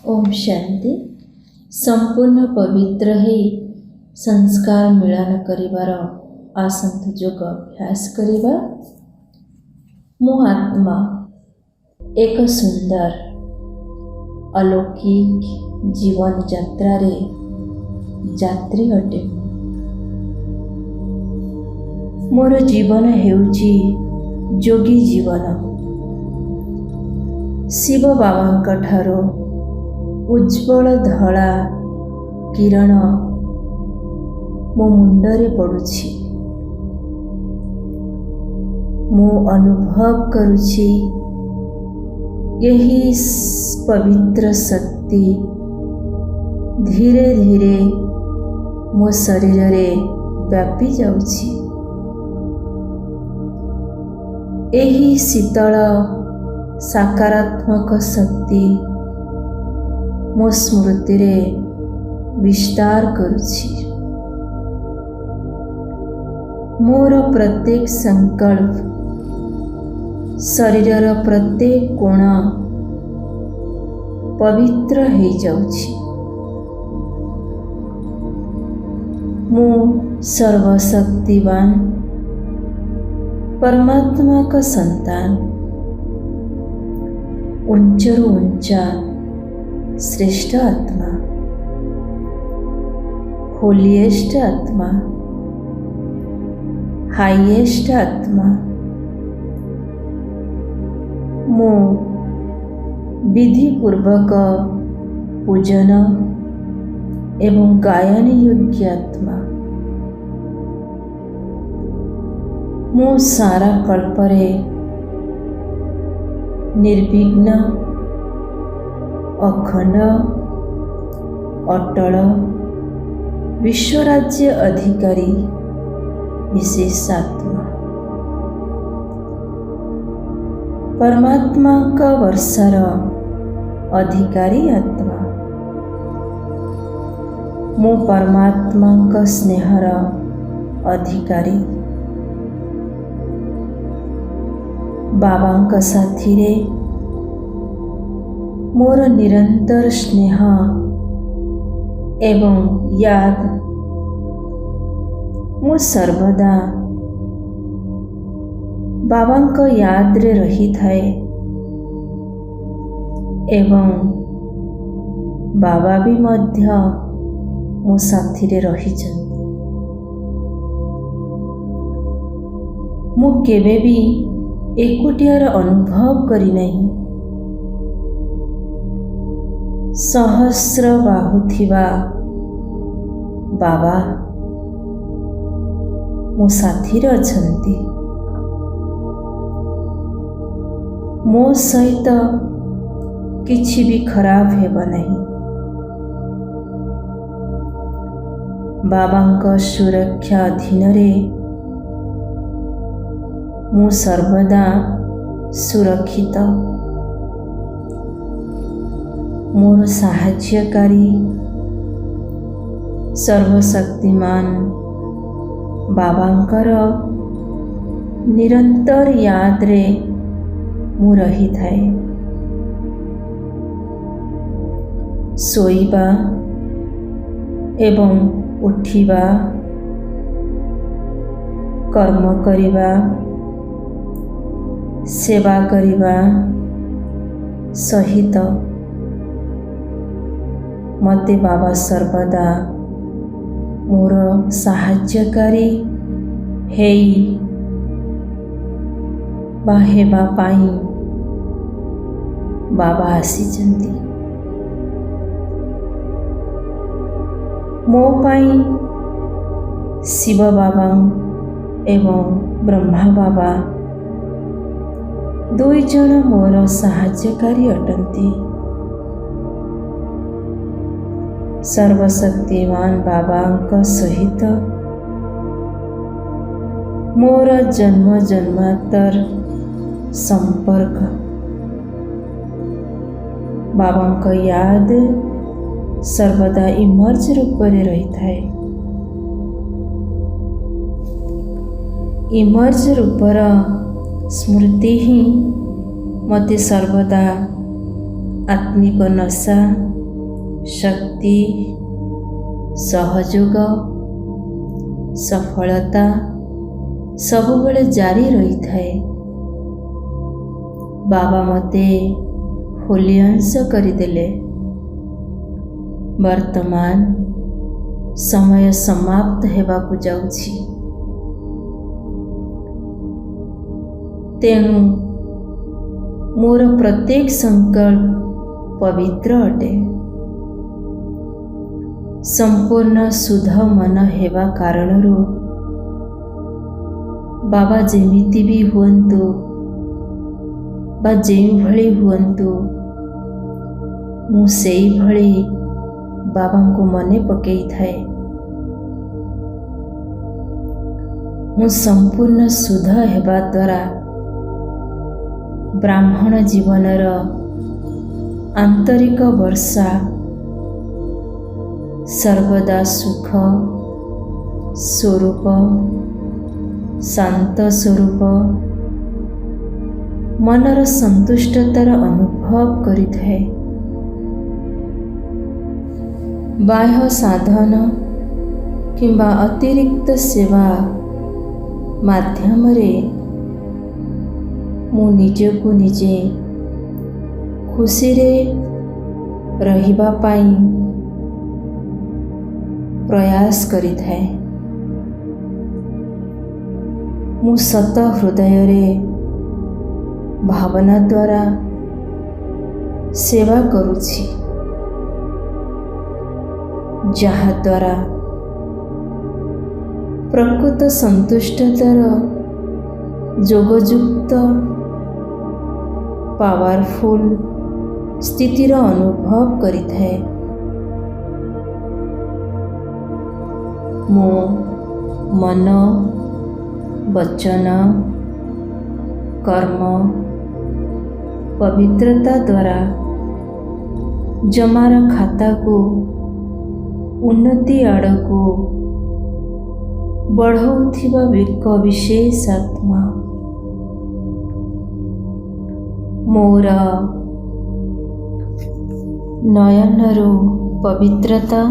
ओम शांति। संपूर्ण पवित्र है संस्कार मिलान करिवार आसंत जोग अभ्यास करिवा। मो आत्मा एक सुंदर अलौकिक जीवन यात्रा रे यात्री अटे। मोर जीवन हेउची जोगी जीवन। शिव बाबा ठारो उज्ज्वल धला किरण मो मुंडरे पड़ुछि। मो अनुभव करुछि यही पवित्र शक्ति धीरे धीरे मो शरीर रे व्यापी जाउछि। एही शीतल सकारात्मक शक्ति मो स्मृति रे विस्तार करुछि। मोर प्रत्येक संकल्प शरीरर प्रत्येक कोण पवित्र हो जाउछि। मु सर्वशक्तिवान परमात्मा का संतान, उच्चरु उच्चा श्रेष्ठ आत्मा, होलिएस्ट आत्मा, हाईएस्ट आत्मा। मो विधि पूर्वक पूजन एवं गायन योग्य आत्मा। मो सारा कल्परे निर्विघ्न अखंड अटल विश्वराज्य अधिकारी विशेष आत्मा। परमात्मा का वर्षार अधिकारी आत्मा। मो परमात्मा का स्नेहर अधिकारी। बाबा का साथी रे मोर निरंतर स्नेह एवं याद मु सर्वदा बाबा को याद रे रही थाए एवं बाबा भी मध्य मो साथी रे रही चंदी। मु केबे भी एकुटियार अनुभव करी नहीं। सहस्र बाहु थिबा बाबा मो साथी रे अछंती। मो सहित किछि भी खराब हेबा नहीं। बाबांक सुरक्षा अधीन रे मु सर्वदा सुरक्षित। मोर साहाय्यकारी सर्वशक्तिमान बाबांकर निरंतर याद रे मु रही थाए। सोईबा एवं उठिबा, कर्म करिबा, सेवा करिबा सहित मते बाबा सर्वदा मोर साहाय्यकारी हेई बा हेबा पाई बाबा आसीचंती। मो पाई शिव बाबा एवं ब्रह्मा बाबा दुई जन मोर साहाय्यकारी अटंती। सर्वशक्तिमान बाबा सहित मोर जन्म जन्मांतर संपर्क। बाबा याद सर्वदा इमर्ज रूप में रही थाए। इमर्ज रूपर स्मृति ही मते सर्वदा ଆତ୍ମିକ ନଶା, ଶକ୍ତି, ସହଯୋଗ, ସଫଳତା ସବୁବେଳେ ଜାରି ରହିଥାଏ। ବାବା ମୋତେ ହୋଲି ଅଂଶ କରିଦେଲେ। ବର୍ତ୍ତମାନ ସମୟ ସମାପ୍ତ ହେବାକୁ ଯାଉଛି। ତେଣୁ ମୋର ପ୍ରତ୍ୟେକ ସଂକଳ୍ପ ପବିତ୍ର ଅଟେ। ସମ୍ପୂର୍ଣ୍ଣ ଶୁଦ୍ଧ ମନ ହେବା କାରଣରୁ ବାବା ଯେମିତି ବି ହୁଅନ୍ତୁ ବା ଯେଉଁଭଳି ହୁଅନ୍ତୁ, ମୁଁ ସେଇଭଳି ବାବାଙ୍କୁ ମନେ ପକାଇଥାଏ। ମୁଁ ସମ୍ପୂର୍ଣ୍ଣ ଶୁଦ୍ଧ ହେବା ଦ୍ୱାରା ବ୍ରାହ୍ମଣ ଜୀବନର ଆନ୍ତରିକ ବର୍ଷା ସର୍ବଦା ସୁଖ ସ୍ୱରୂପ, ଶାନ୍ତ ସ୍ୱରୂପ, ମନର ସନ୍ତୁଷ୍ଟତାର ଅନୁଭବ କରିଥାଏ। ବାହ୍ୟ ସାଧନ କିମ୍ବା ଅତିରିକ୍ତ ସେବା ମାଧ୍ୟମରେ ମୁଁ ନିଜକୁ ନିଜେ ଖୁସିରେ ରହିବା ପାଇଁ ପ୍ରୟାସ କରିଥାଏ। ମୁଁ ସତ ହୃଦୟରେ ଭାବନା ଦ୍ୱାରା ସେବା କରୁଛି, ଯାହାଦ୍ୱାରା ପ୍ରକୃତ ସନ୍ତୁଷ୍ଟତାର ଯୋଗଯୁକ୍ତ ପାୱାରଫୁଲ୍ ସ୍ଥିତିର ଅନୁଭବ କରିଥାଏ। ମୁଁ ମନ, ବଚନ, କର୍ମ ପବିତ୍ରତା ଦ୍ୱାରା ଜମାର ଖାତାକୁ ଉନ୍ନତି ଆଡ଼କୁ ବଢ଼ାଉଥିବା ଏକ ବିଶେଷ ଆତ୍ମା। ମୋର ନୟନରୁ ପବିତ୍ରତା,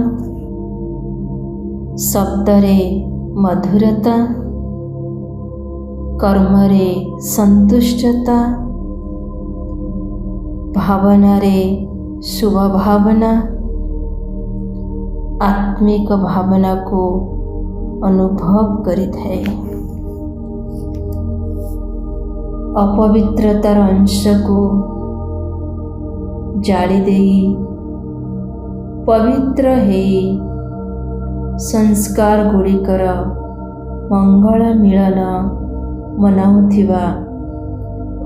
ଶବ୍ଦରେ ମଧୁରତା, କର୍ମରେ ସନ୍ତୁଷ୍ଟତା, ଭାବନାରେ ଶୁଭ ଭାବନା, ଆତ୍ମିକ ଭାବନାକୁ ଅନୁଭବ କରିଥାଏ। ଅପବିତ୍ରତାର ଅଂଶକୁ ଜାଳି ଦେଇ ପବିତ୍ର ହେଇ ସଂସ୍କାର ଗୁଡ଼ିକର ମଙ୍ଗଳ ମିଳନ ମନାଉଥିବା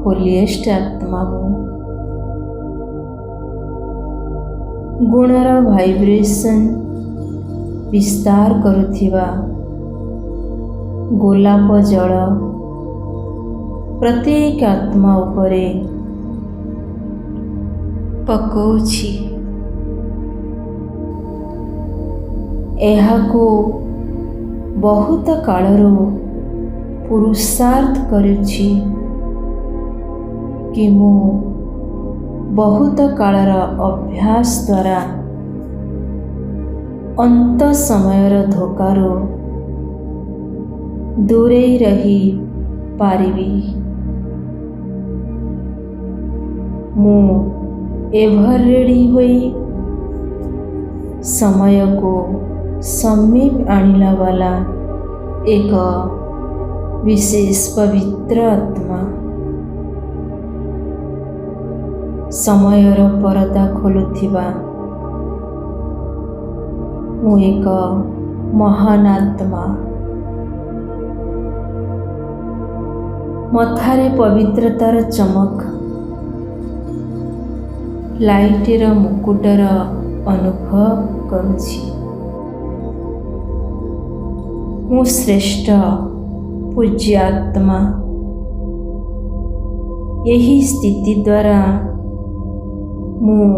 ହୋଲିଏଷ୍ଟ ଆତ୍ମା ମୁଁ। ଗୁଣର ଭାଇବ୍ରେସନ୍ ବିସ୍ତାର କରୁଥିବା ଗୋଲାପ ଜଳ ପ୍ରତ୍ୟେକ ଆତ୍ମା ଉପରେ ପକାଉଛି। ଏହାକୁ ବହୁତ କାଳରୁ ପୁରୁଷାର୍ଥ କରୁଛି କି ମୁଁ ବହୁତ କାଳର ଅଭ୍ୟାସ ଦ୍ୱାରା ଅନ୍ତ ସମୟର ଧୋକାରୁ ଦୂରେଇ ରହି ପାରିବି। ମୁଁ ଏଭର ରେଡି ହୋଇ ସମୟକୁ ସମୀପ ଆଣିଲା ବାଲା ଏକ ବିଶେଷ ପବିତ୍ର ଆତ୍ମା। ସମୟର ପରଦା ଖୋଲୁଥିବା ମୁଁ ଏକ ମହାନ ଆତ୍ମା। ମଥାରେ ପବିତ୍ରତାର ଚମକ, ଲାଇଟର ମୁକୁଟର ଅନୁଭବ କରୁଛି। ମୁଁ ଶ୍ରେଷ୍ଠ ପୂଜ୍ୟ ଆତ୍ମା। ଏହି ସ୍ଥିତି ଦ୍ୱାରା ମୁଁ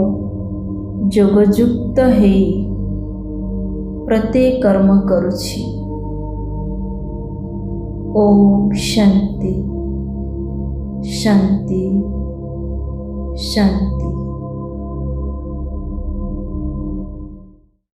ଯୋଗଯୁକ୍ତ ହେଇ ପ୍ରତ୍ୟେକ କର୍ମ କରୁଛି। ଓମ୍ ଶାନ୍ତି ଶାନ୍ତି ଶାନ୍ତି।